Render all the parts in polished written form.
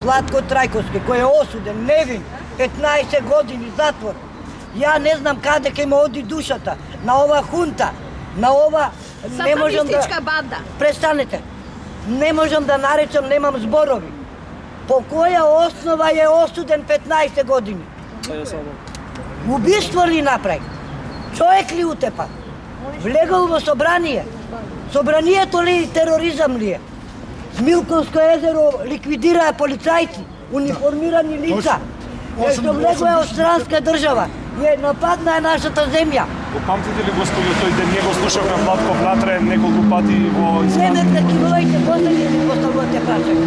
Vlatko Trajkovski, koji je osuden, nevin, 15 godini zatvor. Ja ne znam kada će mu odi dušata, na ova hunta, na ova... Satanistička banda. Prestanete. Ne možem da narečem, nemam zborovi. Po koja osnova je osuden 15 godini? Ubistvo li napravi? Čovjek li utepa? Vlegao u sobranije. Sobranije to li terorizam li je? Smilkovsko jezero likvidira policajci, uniformirani lica. Jer što vlegao je stranska država. Je napadna je našата земја. Памтите ли, господи, тој ден ние го слушавме Владко Влатре неколку пати во изказвање? Не ме прекинувајте, после ќе ми поставувате прашање.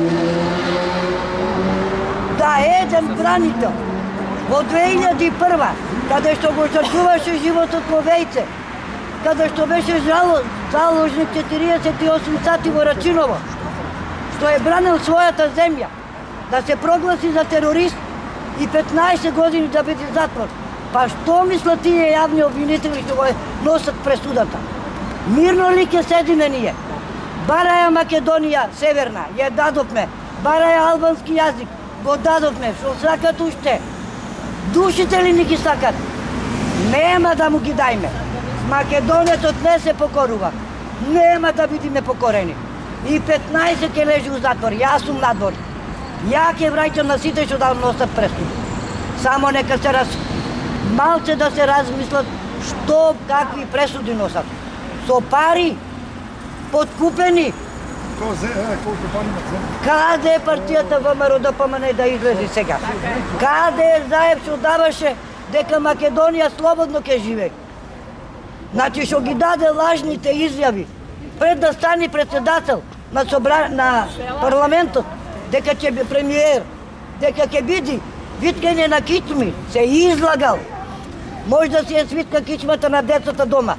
Да, еден бранител во 2001, каде што го жртвуваше животот во Вејце, каде што беше заложник 48 сати во Рачиново, што е бранил својата земја, да се прогласи за терорист и 15 години да биде затвор. Па што мислат тие јавни обвинители што го носат пресудата? Мирно ли ќе седиме ние? Бараја Македонија, северна, ја дадовме. Бараја албански јазик, го дадовме. Што сакат уште? Душите ли ни ги сакат? Нема да му ги дајме. Македонецот не се покорува. Нема да бидиме покорени. И 15 ќе лежи у затвор. Јас сум надвор. Ја ќе враќам на сите што да носат пресуди. Само нека се малце да се размислат што, какви пресуди носат. Со пари, подкупени. Каде е партијата ВМРО ДПМН да излези сега? Каде е Заев што даваше дека Македонија слободно ќе живее? Значи што ги даде лажните изјави пред да стане председател на парламентот, дека ќе би премиер, дека ќе биде виткање на кичми, се излагал. Може да си е свитка кичмата на децата дома.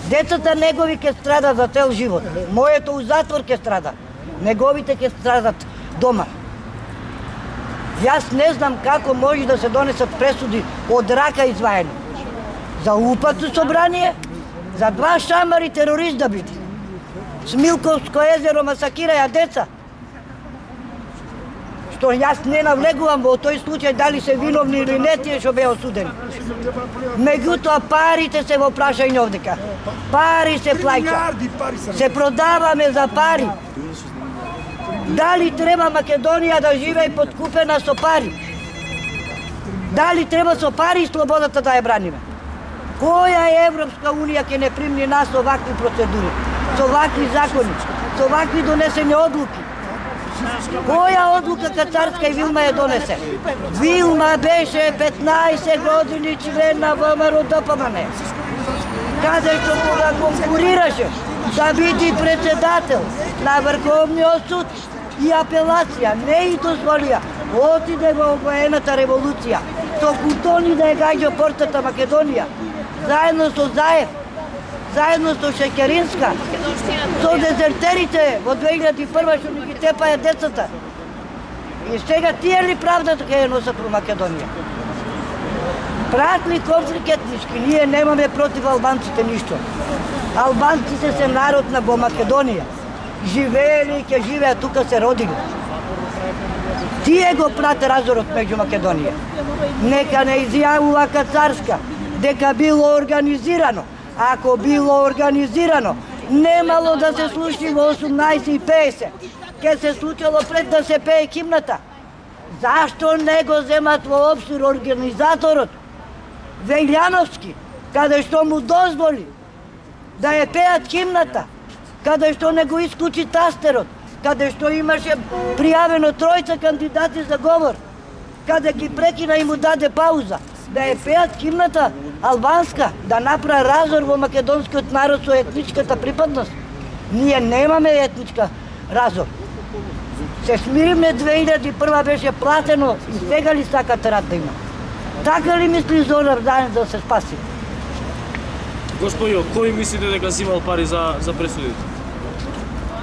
Децата негови ќе страда за цел живот. Моето у затвор ќе страда. Неговите ќе страдат дома. Јас не знам како може да се донесат пресуди од рака изваени. За упатно собрание, за 2 шамари терорист да биде. Смилковско езеро масакираја деца. Што јас не навлегувам во тој случај дали се виновни или не тие што беа осудени. Меѓутоа парите се во прашање овдека. Пари се плаќа. Се продаваме за пари. Дали треба Македонија да живее подкупена со пари? Дали треба со пари и слободата да ја браниме? Која Европска унија ќе не примни нас овакви процедури, со овакви закони, со овакви донесени одлуки? Која одлука Кацарска и Вилма ја донесе? Вилма беше 15 години член на ВМРО ДПМН, каде што кога конкурираше да биде председател на Врховниот суд и апелација, не и дозволија, отиде во воената револуција, со кутони да ја гаѓа портата Македонија, заедно со Заев, заедно со Шекеринска, со дезертерите во 2001 што ни ги тепаја децата. И сега тие ли правдата ќе ја носат во Македонија? Пратли конфликт етнички, ние немаме против албанците ништо. Албанците се народ на во Македонија. Живеели и ќе живеат, тука се родили. Тие го прате разорот меѓу Македонија. Нека не изјавува Кацарска дека било организирано. Ако било организирано, немало да се случи во 18:50. Ке се случило пред да се пее химната. Зашто не го земат во обшир организаторот Вејляновски, каде што му дозволи да ја пеат химната, каде што не го исклучи тастерот, каде што имаше пријавено 3 кандидати за говор, каде ги прекина и му даде пауза, да ја пеат химната албанска, да направи разор во македонскиот народ со етничката припадност. Ние немаме етничка разор. Се смириме 2001 беше платено и сега ли сакат рад да има? Така ли мисли Зоран Заев да се спаси? Господио, кој мислите дека зимал пари за пресудите?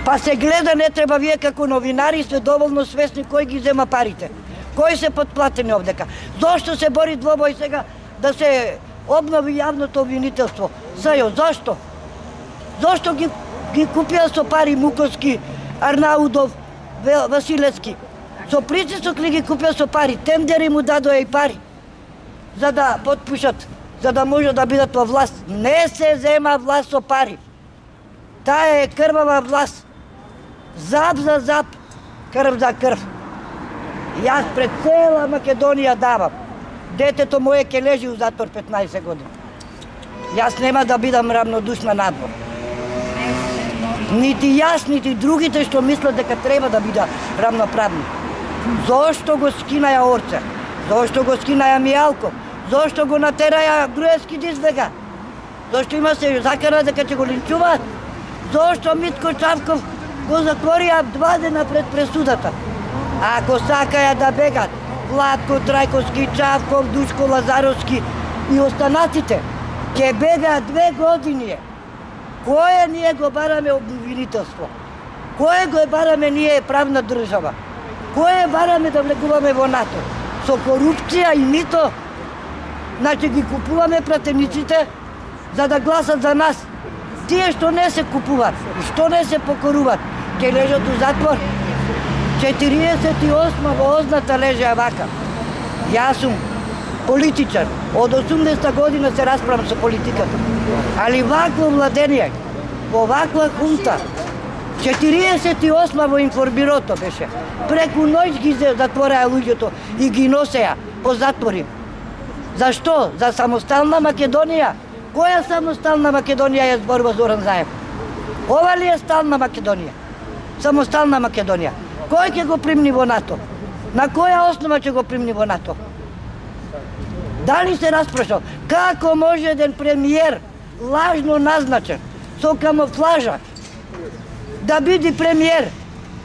Па се гледа, не треба вие како новинари сте доволно свесни кој ги зема парите. Кои се подплатени овдека? Зошто се бори двобој сега да се обнови јавното обвинителство? Сајо, зошто? Зошто ги купија со пари Муковски, Арнаудов, Василевски? Со притисок ли ги купил со пари? Тендери му дадоа и пари. За да подпишат, за да може да бидат во власт. Не се зема власт со пари. Таа е крвава власт. Зап за зап, крв за крв. Јас пред цела Македонија давам. Детето моје ќе лежи у затвор 15 години. Јас нема да бидам равнодушна надвор. Нити јас, нити другите што мислат дека треба да бидат равноправни. Зошто го скинаја Орце? Зошто го скинаја Мијалков? Зошто го натераја Груевски да избега? Зошто има се закана дека ќе го линчуваат? Зошто Митко Чавков го затворија 2 дена пред пресудата? Ако сакаја да бегат Владко Трајковски, Чавков, Душко Лазаровски и останатите, ќе бегаат 2 години. Кое ние го бараме обвинителство? Кое го бараме ние правна држава? Кое бараме да влегуваме во НАТО? Со корупција и мито? Значи ги купуваме пратениците за да гласат за нас. Тие што не се купуваат, што не се покоруваат, ќе лежат у затвор. 48 во озната лежеа вака. Јас сум политичар. Од 80 година се расправам со политиката. Али вакво владение, во ваква хунта, 48 во информбирото беше. Преку ноќ ги затвореа луѓето и ги носеа по затвори. Зашто? За самостална Македонија. Која самостална Македонија ја зборува Зоран Заев? Ова ли е стална Македонија? Самостална Македонија. Кој ќе го примни во НАТО? На која основа ќе го примни во НАТО? Дали се распрашал како може еден премиер лажно назначен со камуфлажа да биде премиер,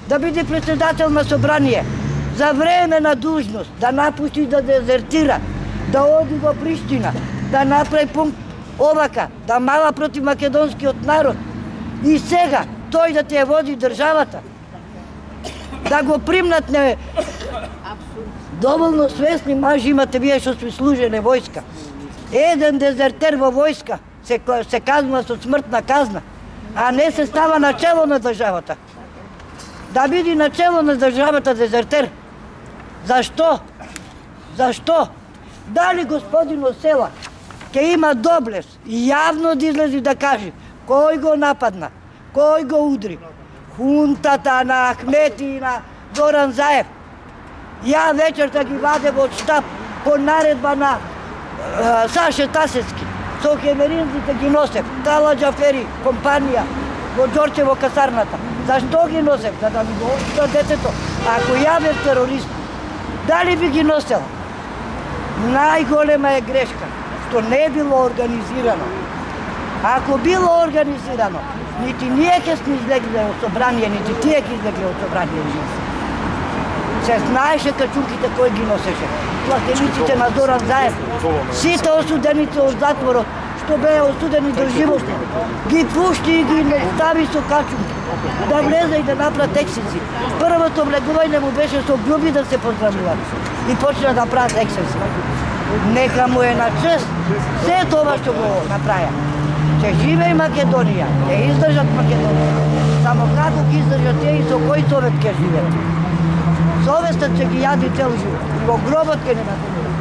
да биде председател на собрание за време на должност, да напусти да дезертира, да оди во Приштина, да направи пункт овака, да мала против македонскиот народ и сега тој да те води државата, да го примнат не доволно свесни мажи имате вие што сме служене војска. Еден дезертер во војска се казва со смртна казна, а не се става начело на државата. Да биде начело на државата дезертер. Зашто? Зашто? Дали господин Осела ќе има доблест и јавно да излези да каже кој го нападна, кој го удри? Хунтата на Ахмети и на Зоран Заев. Ја вечерта ги вадев од штаб по наредба на Саше Тасецки. Со хемеринзите ги носев. Тала Џафери, компанија, во Џорчево касарната. Зашто ги носев? За да ми го отшта детето. Ако ја бев терорист, дали би ги носел? Најголема е грешка, што не било организирано. Ако било организирано, нити ние ќе сме излегли од собрание, нити тие ќе излегли од собрание. Се знаеше качунките кој ги носеше. Платениците на Зоран Заев. Сите осуденици од затворот, што беа осудени до животно, ги пушти и ги стави со качунки. Да влезе и да направат ексцеси. Првото влегување му беше со љуби да се поздравуваат. И почна да прават ексцеси. Нека му е на чест се тоа што го направи. Ќе живее Македонија, ќе издржат Македонија. Само како ќе издржат тие и со кој совет ќе живеат? Совестот ќе ги јади цел живот. Во гробот ќе не настанува.